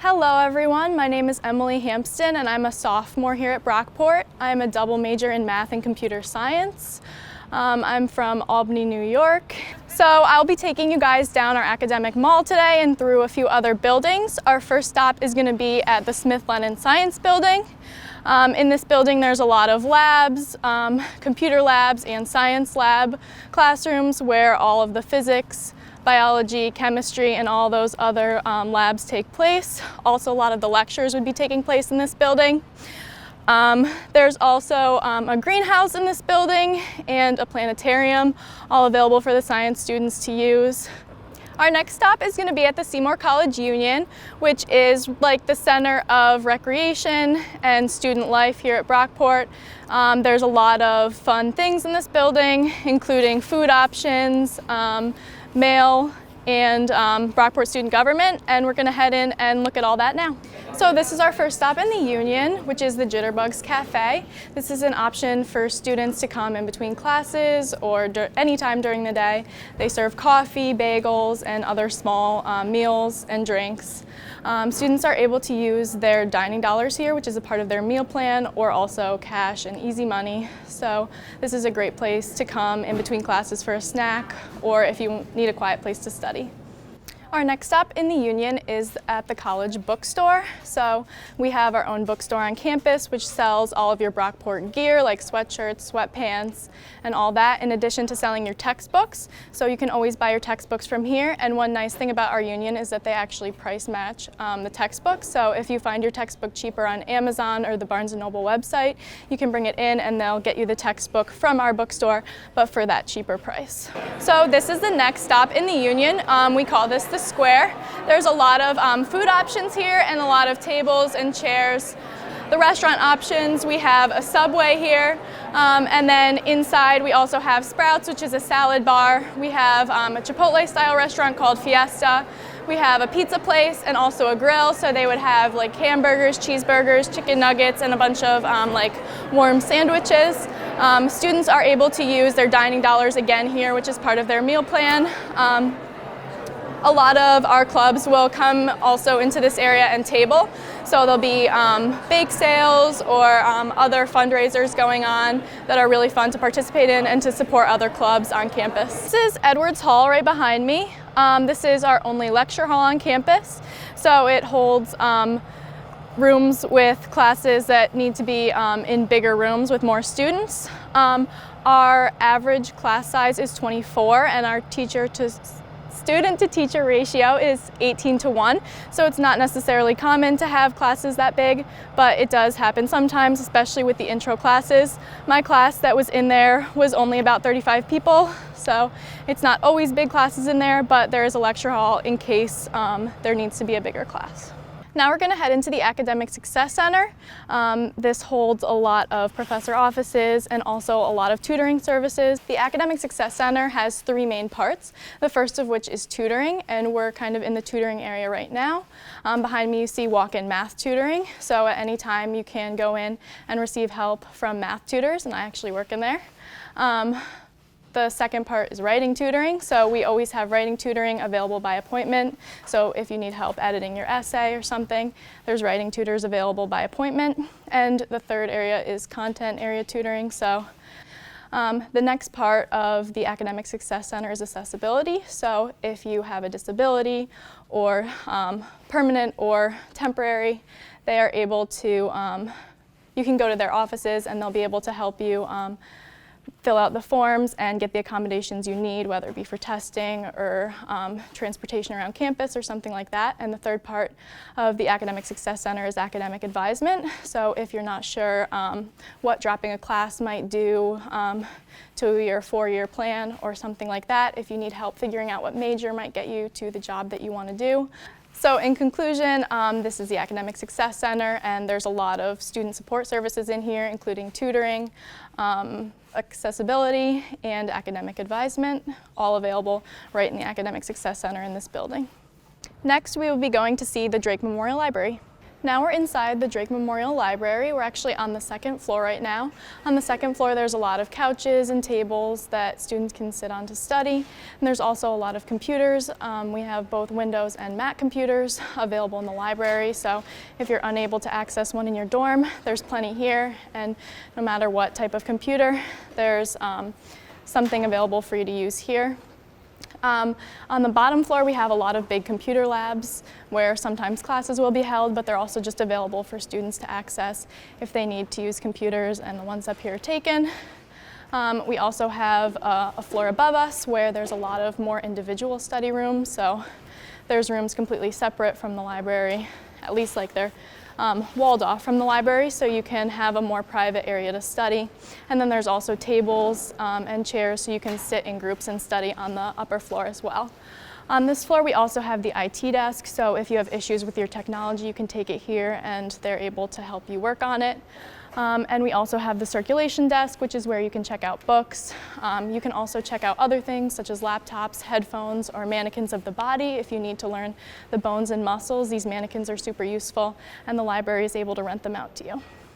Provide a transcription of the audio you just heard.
Hello everyone, my name is Emily Hampston and I'm a sophomore here at Brockport. I'm a double major in math and computer science. I'm from Albany, New York. So I'll be taking you guys down our academic mall today and through a few other buildings. Our first stop is going to be at the Smith-Lennon Science Building. In this building there's a lot of labs, computer labs and science lab classrooms where all of the physics, biology, chemistry, and all those other labs take place. Also, a lot of the lectures would be taking place in this building. There's also a greenhouse in this building and a planetarium, all available for the science students to use. Our next stop is going to be at the Seymour College Union, which is like the center of recreation and student life here at Brockport. There's a lot of fun things in this building, including food options, mail, and Brockport student government, and we're going to head in and look at all that now. So this is our first stop in the Union, which is the Jitterbugs Cafe. This is an option for students to come in between classes or anytime during the day. They serve coffee, bagels, and other small meals and drinks. Students are able to use their dining dollars here, which is a part of their meal plan, or also cash and easy money. So this is a great place to come in between classes for a snack, or if you need a quiet place to study. Our next stop in the Union is at the college bookstore. So we have our own bookstore on campus, which sells all of your Brockport gear like sweatshirts, sweatpants, and all that, in addition to selling your textbooks. So you can always buy your textbooks from here. And one nice thing about our Union is that they actually price match the textbooks. So if you find your textbook cheaper on Amazon or the Barnes & Noble website, you can bring it in and they'll get you the textbook from our bookstore, but for that cheaper price. So this is the next stop in the Union. We call this the Square. There's a lot of food options here and a lot of tables and chairs. The restaurant options, we have a Subway here, and then inside we also have Sprouts, which is a salad bar. We have a Chipotle style restaurant called Fiesta. We have a pizza place and also a grill, so they would have like hamburgers, cheeseburgers, chicken nuggets, and a bunch of like warm sandwiches. Students are able to use their dining dollars again here, which is part of their meal plan. A lot of our clubs will come also into this area and table. So there'll be bake sales or other fundraisers going on that are really fun to participate in and to support other clubs on campus. This is Edwards Hall right behind me. This is our only lecture hall on campus. So it holds rooms with classes that need to be in bigger rooms with more students. Our average class size is 24 and our student to teacher ratio is 18:1, so it's not necessarily common to have classes that big, but it does happen sometimes, especially with the intro classes. My class that was in there was only about 35 people, so it's not always big classes in there, but there is a lecture hall in case there needs to be a bigger class. Now we're going to head into the Academic Success Center. This holds a lot of professor offices and also a lot of tutoring services. The Academic Success Center has three main parts, the first of which is tutoring, and we're kind of in the tutoring area right now. Behind me you see walk-in math tutoring, so at any time you can go in and receive help from math tutors, and I actually work in there. The second part is writing tutoring, so we always have writing tutoring available by appointment. So if you need help editing your essay or something, there's writing tutors available by appointment. And the third area is content area tutoring. So the next part of the Academic Success Center is accessibility. So if you have a disability or permanent or temporary, they are able to, you can go to their offices and they'll be able to help you fill out the forms and get the accommodations you need, whether it be for testing or transportation around campus or something like that. And the third part of the Academic Success Center is academic advisement. So if you're not sure what dropping a class might do to your four-year plan or something like that, if you need help figuring out what major might get you to the job that you want to do. So in conclusion, this is the Academic Success Center, and there's a lot of student support services in here, including tutoring, accessibility, and academic advisement, all available right in the Academic Success Center in this building. Next, we will be going to see the Drake Memorial Library. Now we're inside the Drake Memorial Library. We're actually on the second floor right now. On the second floor there's a lot of couches and tables that students can sit on to study. And there's also a lot of computers. We have both Windows and Mac computers available in the library. So if you're unable to access one in your dorm, there's plenty here. And no matter what type of computer, there's something available for you to use here. On the bottom floor, we have a lot of big computer labs where sometimes classes will be held, but they're also just available for students to access if they need to use computers, and the ones up here are taken. We also have a floor above us where there's a lot of more individual study rooms, so there's rooms completely separate from the library, at least like they're walled off from the library, so you can have a more private area to study. And then there's also tables and chairs, so you can sit in groups and study on the upper floor as well. On this floor, we also have the IT desk, so if you have issues with your technology, you can take it here and they're able to help you work on it. And we also have the circulation desk, which is where you can check out books. You can also check out other things such as laptops, headphones, or mannequins of the body. If you need to learn the bones and muscles, these mannequins are super useful, and the library is able to rent them out to you.